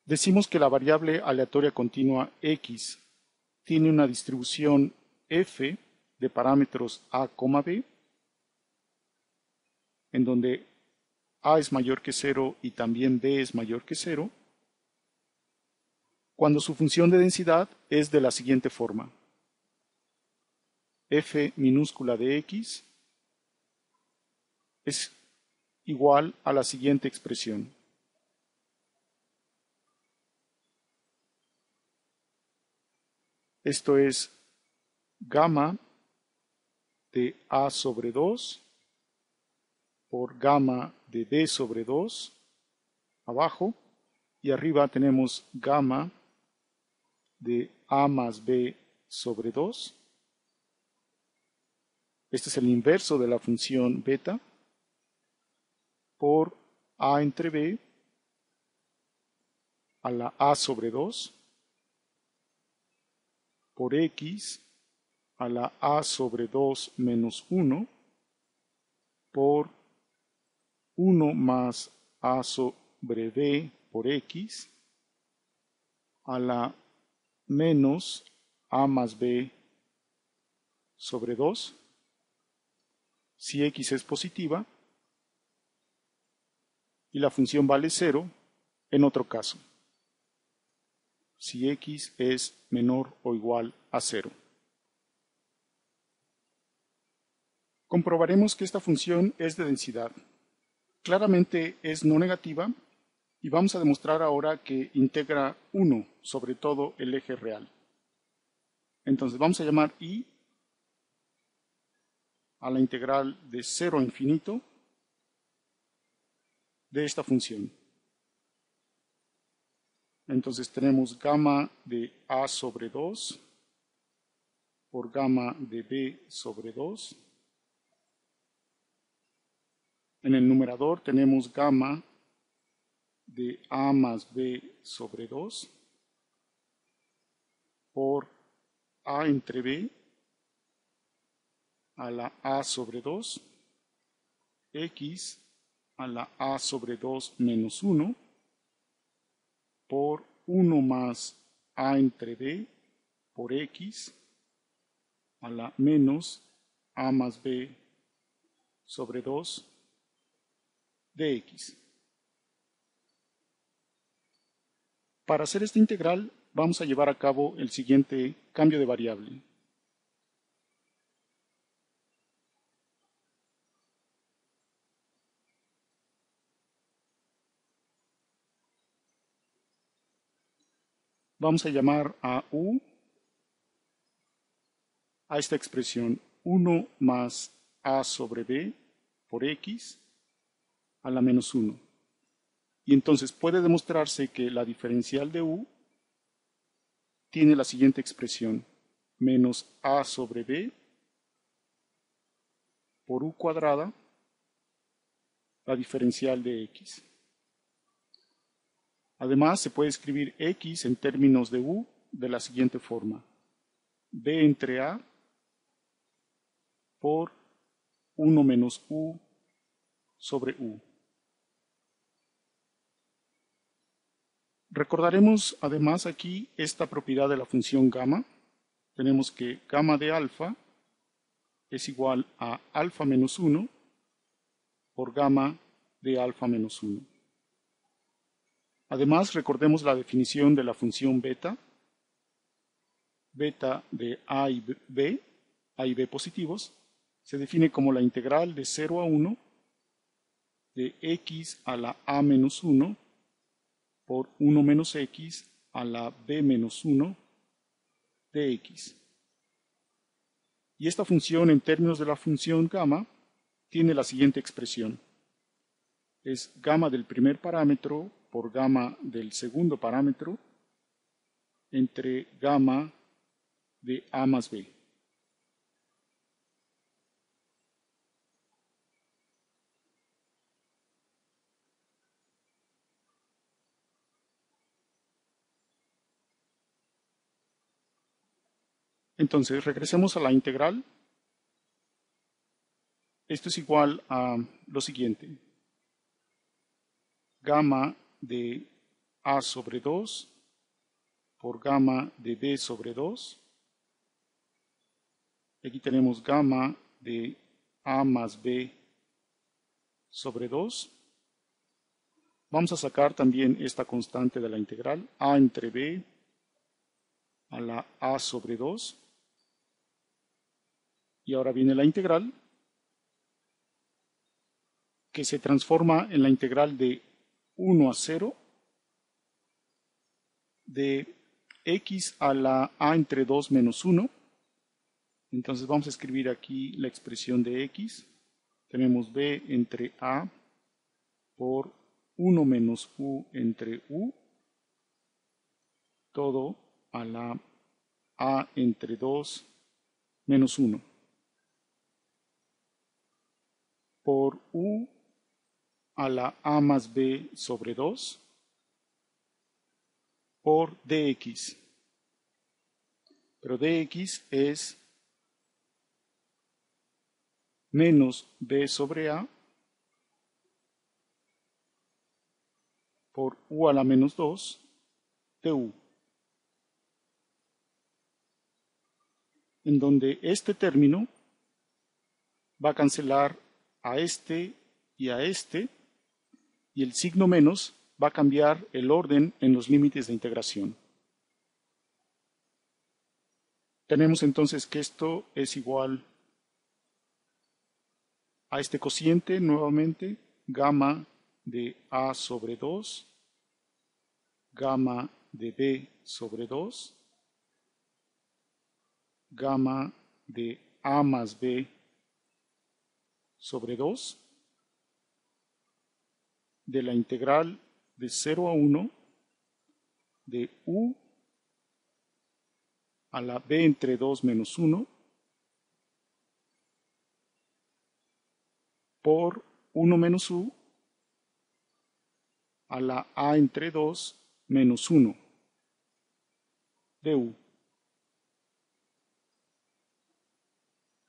Decimos que la variable aleatoria continua x tiene una distribución f de parámetros a, b, en donde a es mayor que 0 y también b es mayor que 0, cuando su función de densidad es de la siguiente forma. F minúscula de x es igual a la siguiente expresión. Esto es gamma de a sobre 2 por gamma de b sobre 2 abajo, y arriba tenemos gamma de a más b sobre 2. Este es el inverso de la función beta por a entre b a la a sobre 2 por x a la a sobre 2 menos 1 por 1 más a sobre b por x a la menos a más b sobre 2 si x es positiva y la función vale 0 en otro caso, si x es menor o igual a 0. Comprobaremos que esta función es de densidad. Claramente es no negativa y vamos a demostrar ahora que integra 1 sobre todo el eje real. Entonces vamos a llamar i a la integral de 0 a infinito de esta función. Entonces tenemos gamma de a sobre 2 por gamma de b sobre 2. En el numerador tenemos gamma de a más b sobre 2 por a entre b a la a sobre 2, x a la a sobre 2 menos 1 por 1 más a entre b por x a la menos a más b sobre 2 de x. Para hacer esta integral vamos a llevar a cabo el siguiente cambio de variable. Vamos a llamar a u a esta expresión 1 más a sobre b por x a la menos 1. Y entonces puede demostrarse que la diferencial de u tiene la siguiente expresión, menos a sobre b por u cuadrada, la diferencial de x. Además, se puede escribir x en términos de u de la siguiente forma, b entre a por 1 menos u sobre u. Recordaremos además aquí esta propiedad de la función gamma. Tenemos que gamma de alfa es igual a alfa menos 1 por gamma de alfa menos 1. Además, recordemos la definición de la función beta. Beta de a y b positivos, se define como la integral de 0 a 1 de x a la a menos 1 por 1 menos x a la b menos 1 de x. Y esta función en términos de la función gamma tiene la siguiente expresión. Es gamma del primer parámetro por gamma del segundo parámetro entre gamma de a más b. Entonces, regresemos a la integral. Esto es igual a lo siguiente. Gamma de A sobre 2 por gamma de B sobre 2. Aquí tenemos gamma de A más B sobre 2. Vamos a sacar también esta constante de la integral, A entre B a la A sobre 2. Y ahora viene la integral, que se transforma en la integral de 1 a 0 de x a la A entre 2 menos 1. Entonces vamos a escribir aquí la expresión de x. Tenemos b entre a por 1 menos u entre u, todo a la a entre 2 menos 1, por u a la a más b sobre 2, por dx. Pero dx es menos b sobre a por u a la menos 2 de u, en donde este término va a cancelar a este, y el signo menos va a cambiar el orden en los límites de integración. Tenemos entonces que esto es igual a este cociente nuevamente, gamma de A sobre 2, gamma de B sobre 2, gamma de A más B sobre 2, de la integral de 0 a 1 de u a la b entre 2 menos 1 por 1 menos u a la a entre 2 menos 1 de u.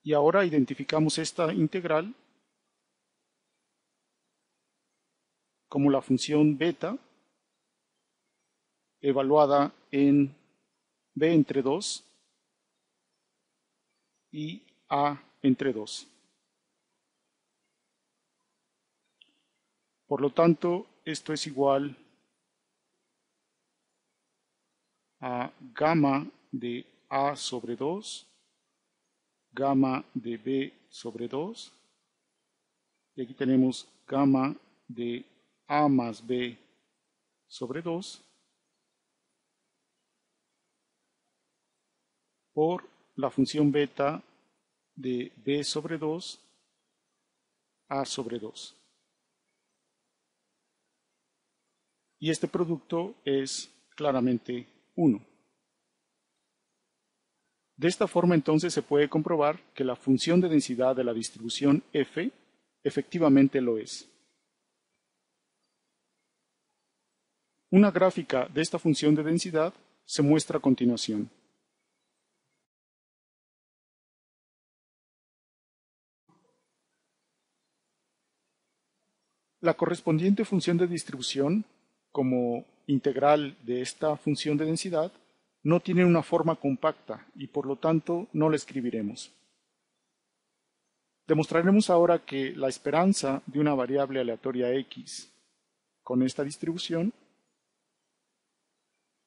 Y ahora identificamos esta integral como la función beta evaluada en b entre 2 y a entre 2. Por lo tanto, esto es igual a gamma de a sobre 2, gamma de b sobre 2, y aquí tenemos gamma de a más b sobre 2 por la función beta de b sobre 2 a sobre 2. Y este producto es claramente 1. De esta forma entonces se puede comprobar que la función de densidad de la distribución f efectivamente lo es. Una gráfica de esta función de densidad se muestra a continuación. La correspondiente función de distribución, como integral de esta función de densidad, no tiene una forma compacta y por lo tanto no la escribiremos. Demostraremos ahora que la esperanza de una variable aleatoria x con esta distribución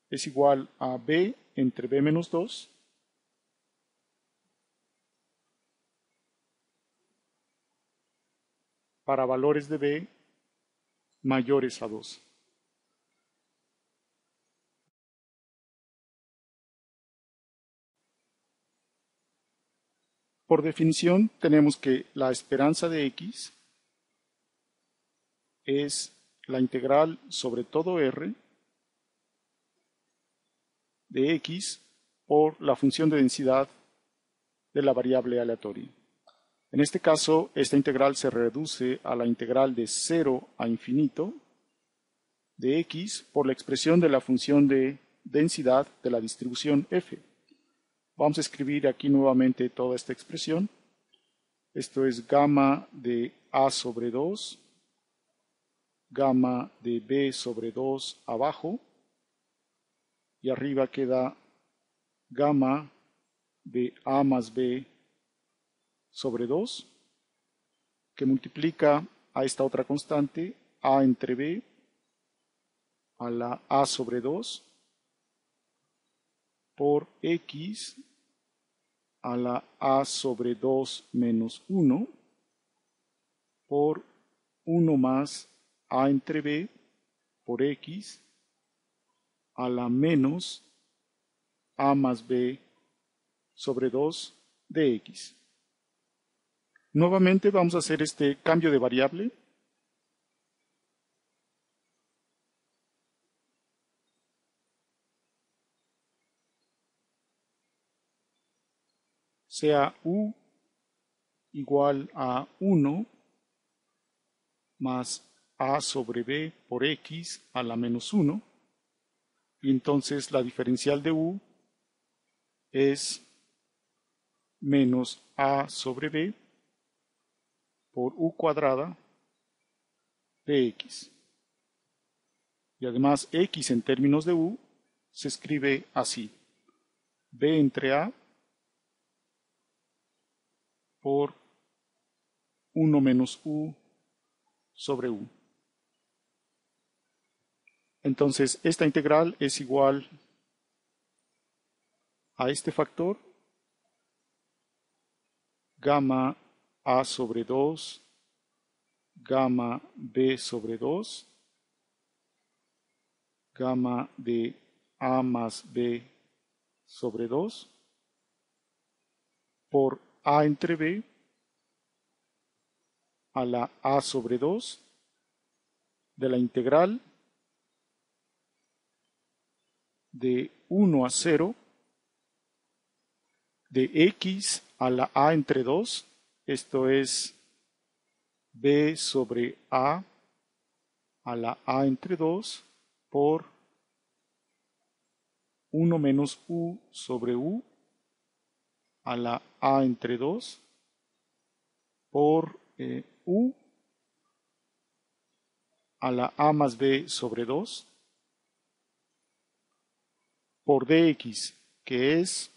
es igual a b entre b menos 2 para valores de b mayores a 2. Por definición, tenemos que la esperanza de x es la integral sobre todo r de x por la función de densidad de la variable aleatoria. En este caso, esta integral se reduce a la integral de 0 a infinito de x por la expresión de la función de densidad de la distribución f. Vamos a escribir aquí nuevamente toda esta expresión. Esto es gamma de a sobre 2 gamma de b sobre 2 abajo y arriba queda gamma de a más b sobre 2 que multiplica a esta otra constante a entre b a la a sobre 2 por x a la a sobre 2 menos 1 por 1 más a entre b por x a la menos a más b sobre 2 de x. Nuevamente vamos a hacer este cambio de variable. Sea u igual a 1 más a sobre b por x a la menos 1. Y entonces la diferencial de u es menos a sobre b por u cuadrada de x. Y además x en términos de u se escribe así: b entre a por 1 menos u sobre u. Entonces esta integral es igual a este factor, gamma a sobre 2, gamma b sobre 2, gamma de a más b sobre 2, por a entre b a la a sobre 2 de la integral de 1 a 0 de x a la a entre 2, esto es b sobre a la a entre 2 por 1 menos u sobre u a la a entre 2 por u a la a más b sobre 2 por dx, que es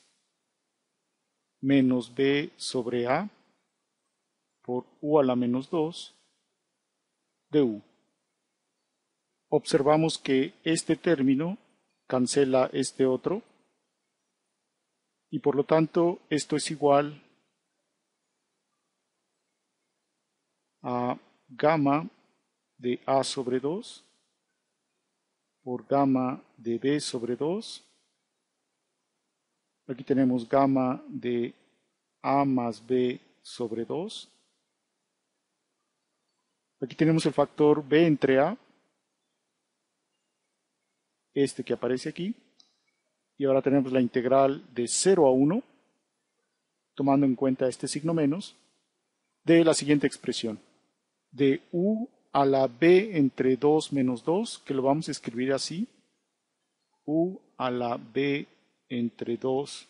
menos b sobre a por u a la menos 2 de u. Observamos que este término cancela este otro y por lo tanto esto es igual a gamma de a sobre 2 por gamma de b sobre 2. Aquí tenemos gamma de a más b sobre 2. Aquí tenemos el factor b entre a, este que aparece aquí. Y ahora tenemos la integral de 0 a 1, tomando en cuenta este signo menos, de la siguiente expresión. De u a la b entre 2 menos 2, que lo vamos a escribir así. U a la b entre 2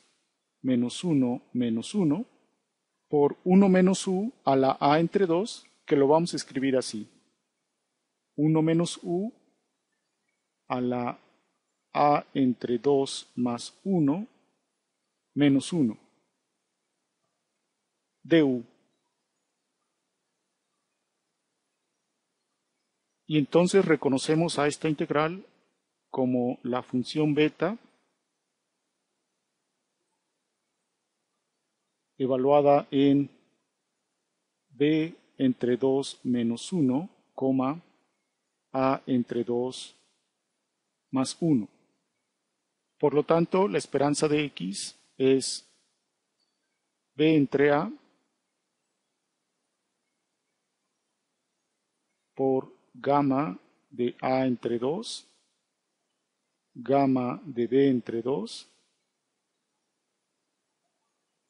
menos 1 menos 1 por 1 menos u a la a entre 2, que lo vamos a escribir así: 1 menos u a la a entre 2 más 1 menos 1 de u. Y entonces reconocemos a esta integral como la función beta evaluada en b entre 2 menos 1, a entre 2 más 1. Por lo tanto, la esperanza de x es b entre a por gamma de a entre 2, gamma de b entre 2,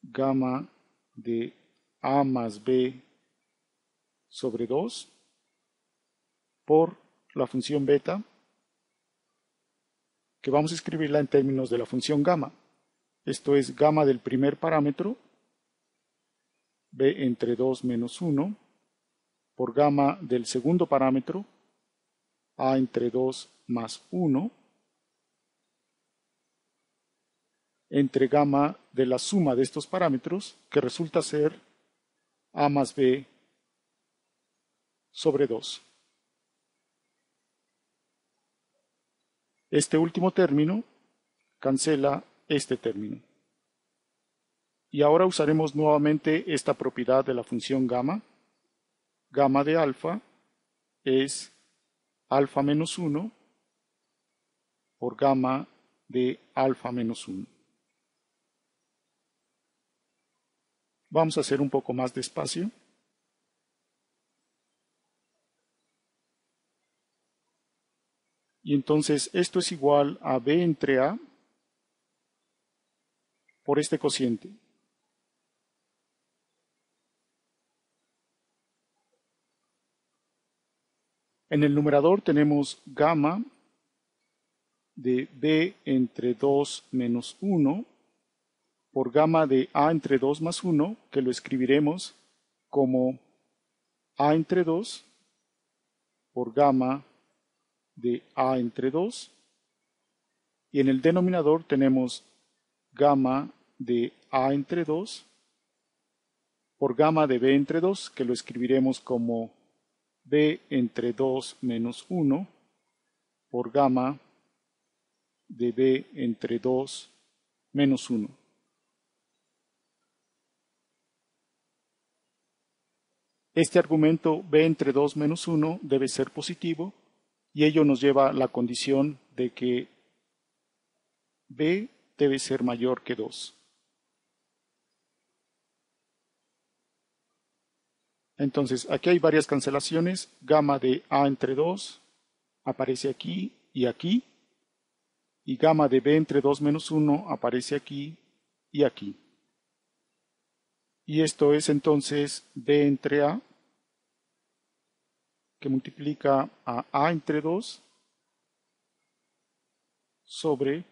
gamma de a más b sobre 2 por la función beta, que vamos a escribirla en términos de la función gamma. Esto es gamma del primer parámetro, b entre 2 menos 1, por gamma del segundo parámetro, a entre 2 más 1 entre gamma de la suma de estos parámetros, que resulta ser a más b sobre 2. Este último término cancela este término. Y ahora usaremos nuevamente esta propiedad de la función gamma. Gamma de alfa es alfa menos 1 por gamma de alfa menos 1. Vamos a hacer un poco más despacio. Y entonces esto es igual a b entre a por este cociente. En el numerador tenemos gamma de b entre 2 menos 1 por gamma de a entre 2 más 1, que lo escribiremos como a entre 2 por gamma de a entre 2. Y en el denominador tenemos gamma de a entre 2 por gamma de b entre 2, que lo escribiremos como b entre 2 menos 1 por gamma de b entre 2 menos 1. Este argumento b entre 2 menos 1 debe ser positivo y ello nos lleva a la condición de que b debe ser mayor que 2. Entonces, aquí hay varias cancelaciones. Gamma de a entre 2 aparece aquí y aquí. Y gamma de b entre 2 menos 1 aparece aquí y aquí. Y esto es entonces b entre a, que multiplica a entre 2 sobre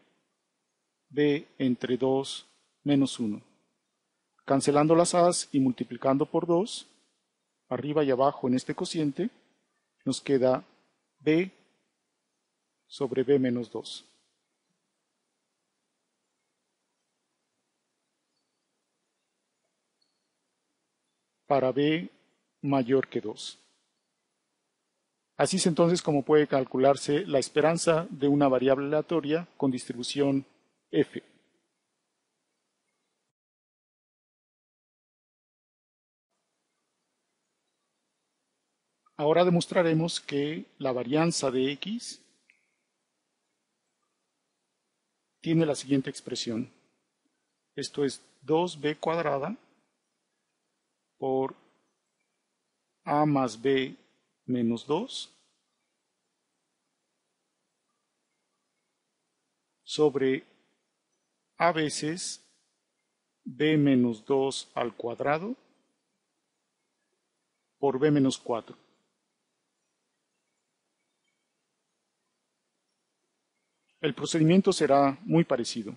b entre 2 menos 1. Cancelando las a's y multiplicando por 2, arriba y abajo en este cociente, nos queda b sobre b menos 2. Para b mayor que 2. Así es entonces como puede calcularse la esperanza de una variable aleatoria con distribución f. Ahora demostraremos que la varianza de x tiene la siguiente expresión. Esto es 2b cuadrada por a más b menos 2 sobre a veces b menos 2 al cuadrado por b menos 4. El procedimiento será muy parecido.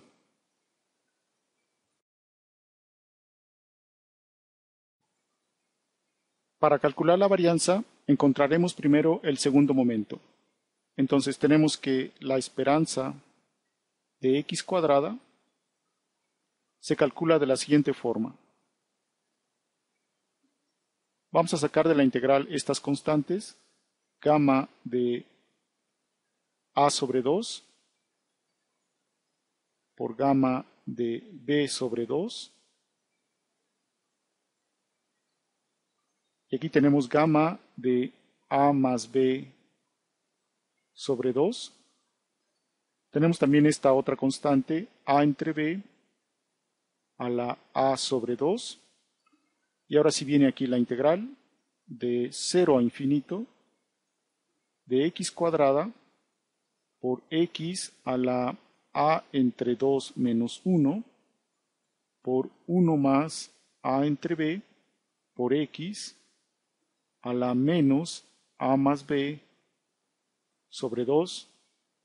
Para calcular la varianza, encontraremos primero el segundo momento. Entonces tenemos que la esperanza de x cuadrada se calcula de la siguiente forma. Vamos a sacar de la integral estas constantes, gamma de a sobre 2 por gamma de b sobre 2. Y aquí tenemos gamma de a más b sobre 2. Tenemos también esta otra constante, a entre b a la a sobre 2. Y ahora sí viene aquí la integral de 0 a infinito de x cuadrada por x a la a entre 2 menos 1 por 1 más a entre b por x a la menos a más b sobre 2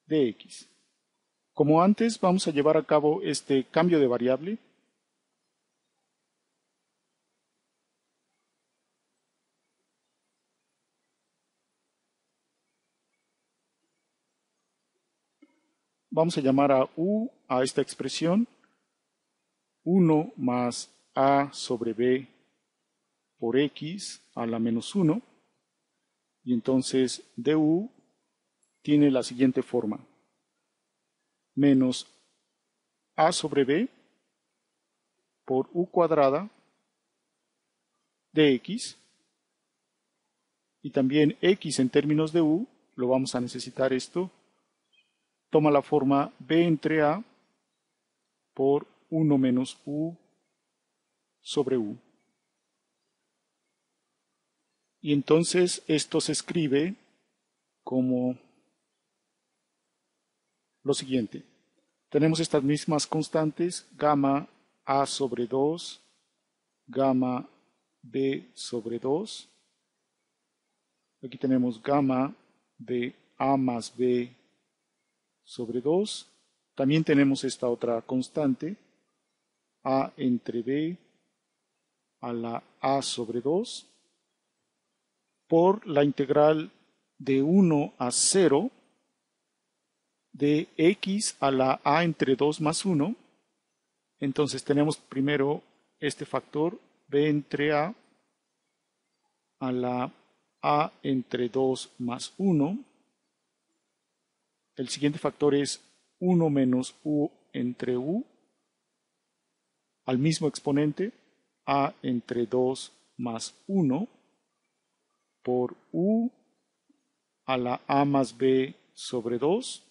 de x. Como antes, vamos a llevar a cabo este cambio de variable. vamos a llamar a u a esta expresión 1 más a sobre b por x a la menos 1. Y entonces du tiene la siguiente forma. Menos a sobre b por u cuadrada de x. Y también x en términos de u, lo vamos a necesitar esto, toma la forma b entre a por 1 menos u sobre u. Y entonces esto se escribe como lo siguiente. Tenemos estas mismas constantes, gamma a sobre 2, gamma b sobre 2. Aquí tenemos gamma de a más b sobre 2. También tenemos esta otra constante, a entre b a la a sobre 2, por la integral de 1 a 0 de x a la a entre 2 más 1. Entonces tenemos primero este factor b entre a la a entre 2 más 1. El siguiente factor es 1 menos u entre u al mismo exponente a entre 2 más 1 por u a la a más b sobre 2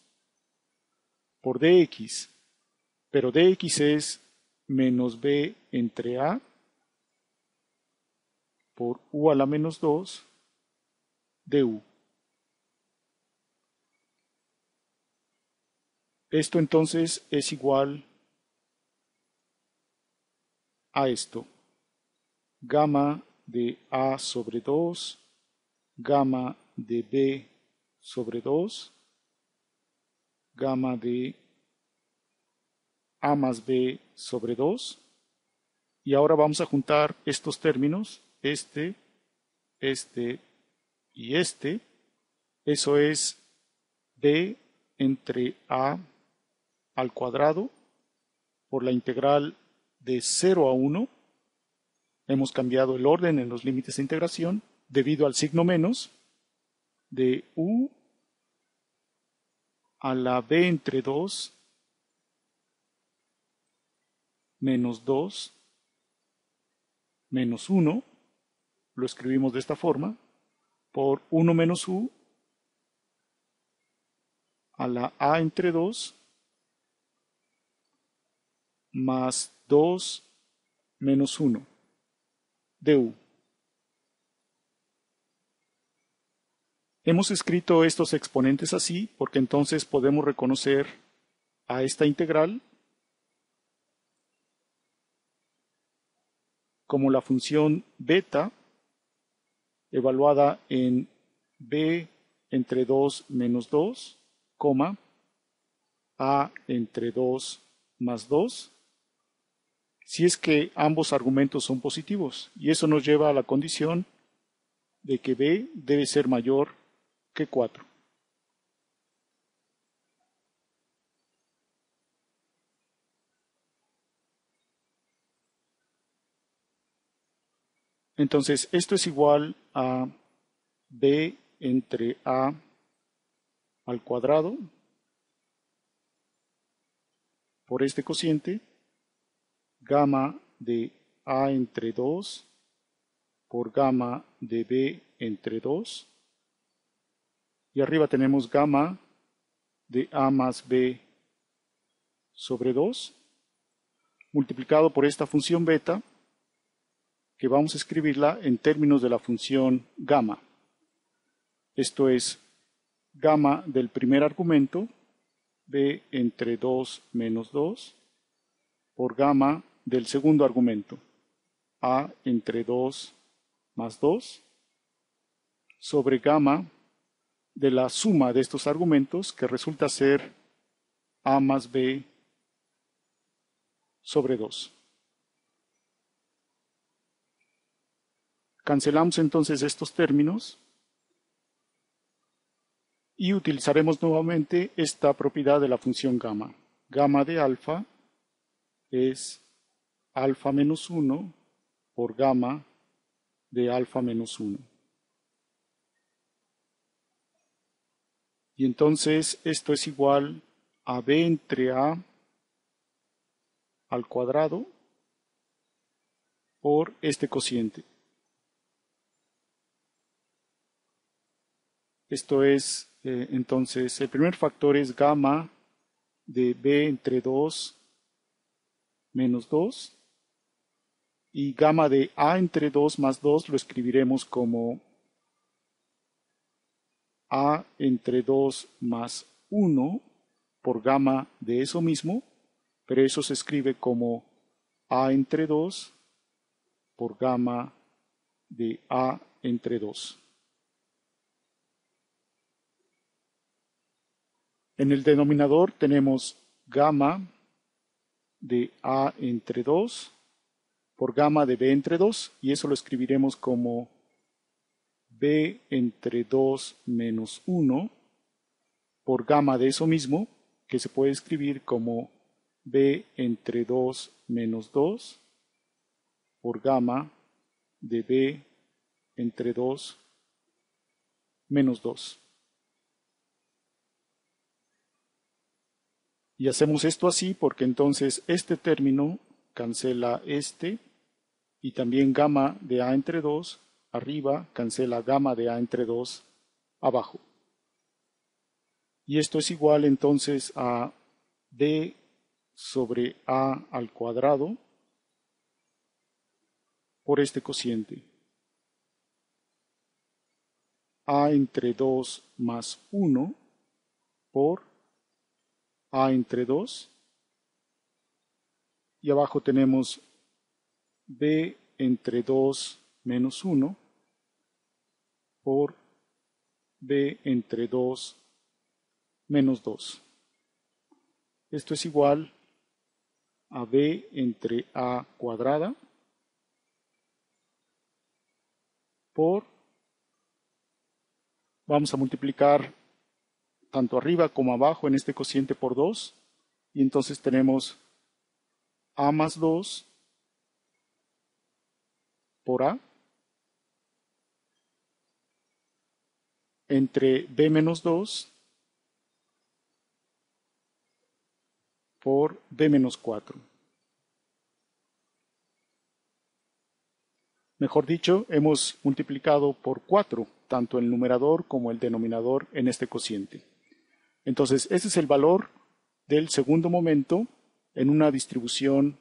por dx, pero dx es menos b entre a por u a la menos 2 du. Esto entonces es igual a esto. Gamma de a sobre 2, gamma de b sobre 2, gamma de a más b sobre 2. Y ahora vamos a juntar estos términos, este y este. Eso es b entre a al cuadrado por la integral de 0 a 1. Hemos cambiado el orden en los límites de integración debido al signo menos de u a la b entre 2 menos 2 menos 1, lo escribimos de esta forma, por 1 menos u a la a entre 2 más 2 menos 1 du. Hemos escrito estos exponentes así porque entonces podemos reconocer a esta integral como la función beta evaluada en b entre 2 menos 2, a entre 2 más 2, si es que ambos argumentos son positivos. Y eso nos lleva a la condición de que b debe ser mayor que 4. Entonces, esto es igual a b entre a al cuadrado por este cociente, gamma de a entre 2 por gamma de b entre 2. Y arriba tenemos gamma de a más b sobre 2 multiplicado por esta función beta, que vamos a escribirla en términos de la función gamma. Esto es gamma del primer argumento, b entre 2 menos 2, por gamma del segundo argumento, a entre 2 más 2, sobre gamma de la suma de estos argumentos, que resulta ser a más b sobre 2. Cancelamos entonces estos términos Y utilizaremos nuevamente esta propiedad de la función gamma. Gamma de alfa es alfa menos 1 por gamma de alfa menos 1. Y entonces esto es igual a b entre a al cuadrado por este cociente. Esto es, entonces, el primer factor es gamma de b entre 2 menos 2. Y gamma de a entre 2 más 2 lo escribiremos como a entre 2 más 1 por gamma de eso mismo, pero eso se escribe como a entre 2 por gamma de a entre 2. En el denominador tenemos gamma de a entre 2 por gamma de b entre 2, y eso lo escribiremos como b entre 2 menos 1 por gamma de eso mismo, que se puede escribir como b entre 2 menos 2 por gamma de b entre 2 menos 2. Y hacemos esto así porque entonces este término cancela este, y también gamma de a entre 2 arriba cancela gamma de a entre 2 abajo. Y esto es igual entonces a d sobre a al cuadrado por este cociente. A entre 2 más 1 por a entre 2. Y abajo tenemos b entre 2 menos 1 por b entre 2 menos 2. Esto es igual a b entre a cuadrada por, vamos a multiplicar tanto arriba como abajo en este cociente por 2, y entonces tenemos a más 2 por a entre b menos 2 por b menos 4. Mejor dicho, hemos multiplicado por 4 tanto el numerador como el denominador en este cociente. Entonces, ese es el valor del segundo momento en una distribución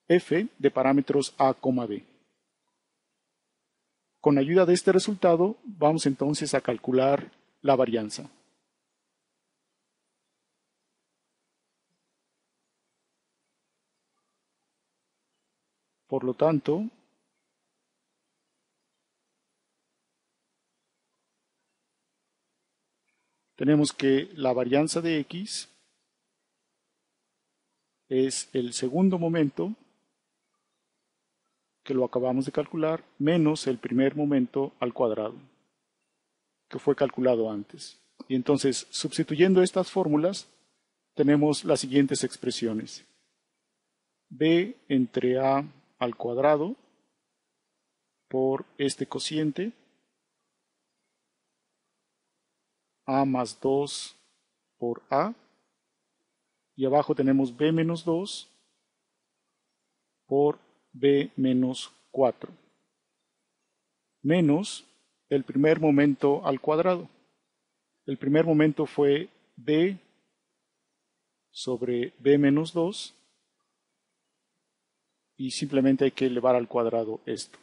f de parámetros a, b. Con ayuda de este resultado, vamos entonces a calcular la varianza. Por lo tanto, tenemos que la varianza de x es el segundo momento, que lo acabamos de calcular, menos el primer momento al cuadrado, que fue calculado antes. Y entonces, sustituyendo estas fórmulas, tenemos las siguientes expresiones. b entre a al cuadrado por este cociente, a más 2 por a, y abajo tenemos b menos 2 por b menos 4, menos el primer momento al cuadrado. El primer momento fue b sobre b menos 2, y simplemente hay que elevar al cuadrado esto.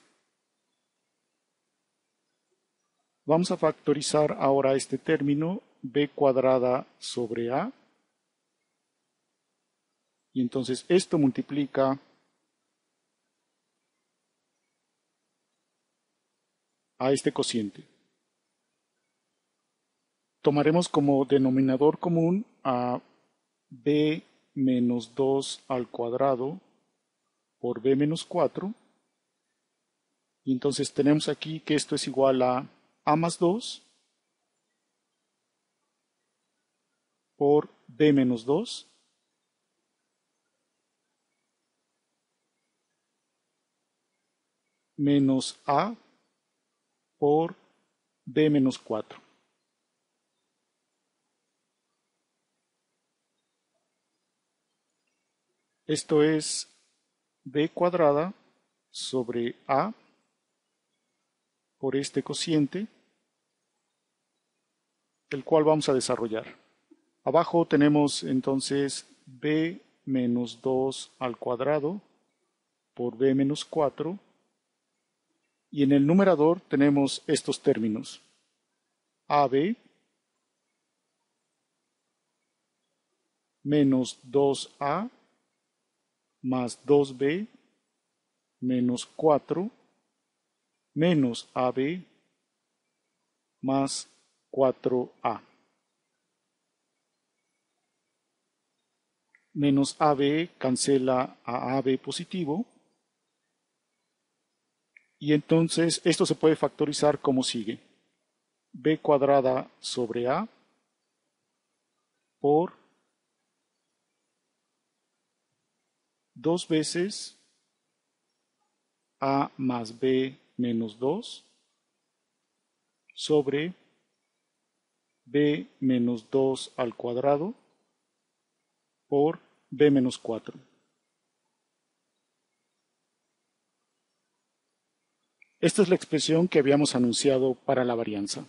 Vamos a factorizar ahora este término, b cuadrada sobre a, y entonces esto multiplica a este cociente. Tomaremos como denominador común a b menos 2 al cuadrado por b menos 4, y entonces tenemos aquí que esto es igual a más 2 por b menos 2 menos a por b menos 4. Esto es b cuadrada sobre a por este cociente, el cual vamos a desarrollar. Abajo tenemos entonces b menos 2 al cuadrado por b menos 4. Y en el numerador tenemos estos términos. AB menos 2A más 2B menos 4 menos AB más 4A. Menos AB cancela a AB positivo. Y entonces esto se puede factorizar como sigue. B cuadrada sobre A por 2 veces A más B menos 2 sobre B menos 2 al cuadrado por B menos 4. Esta es la expresión que habíamos anunciado para la varianza.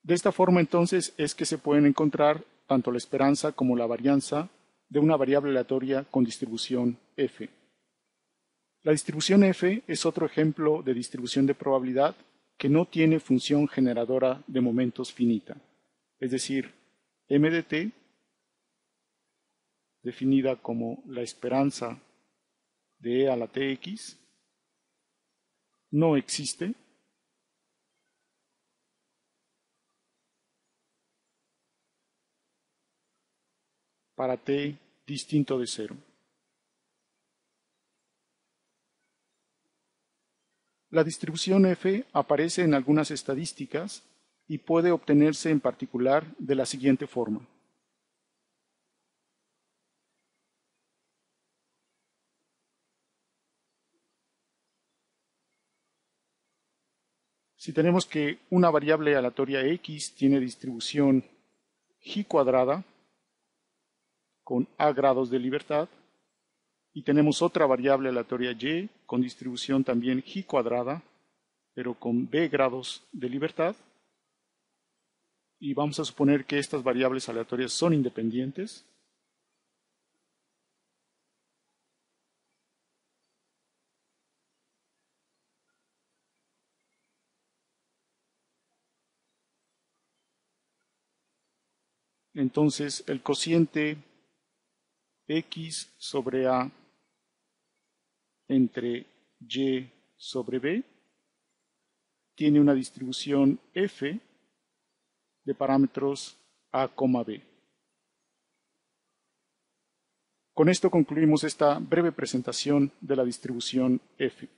De esta forma entonces es que se pueden encontrar tanto la esperanza como la varianza de una variable aleatoria con distribución f. La distribución f es otro ejemplo de distribución de probabilidad que no tiene función generadora de momentos finita, es decir, m de t, definida como la esperanza de e a la tx, no existe para t distinto de 0. La distribución f aparece en algunas estadísticas y puede obtenerse en particular de la siguiente forma. Si tenemos que una variable aleatoria x tiene distribución g cuadrada con a grados de libertad y tenemos otra variable aleatoria y con distribución también g cuadrada pero con b grados de libertad, y vamos a suponer que estas variables aleatorias son independientes, entonces el cociente x sobre a entre y sobre b tiene una distribución f de parámetros a, b. Con esto concluimos esta breve presentación de la distribución f.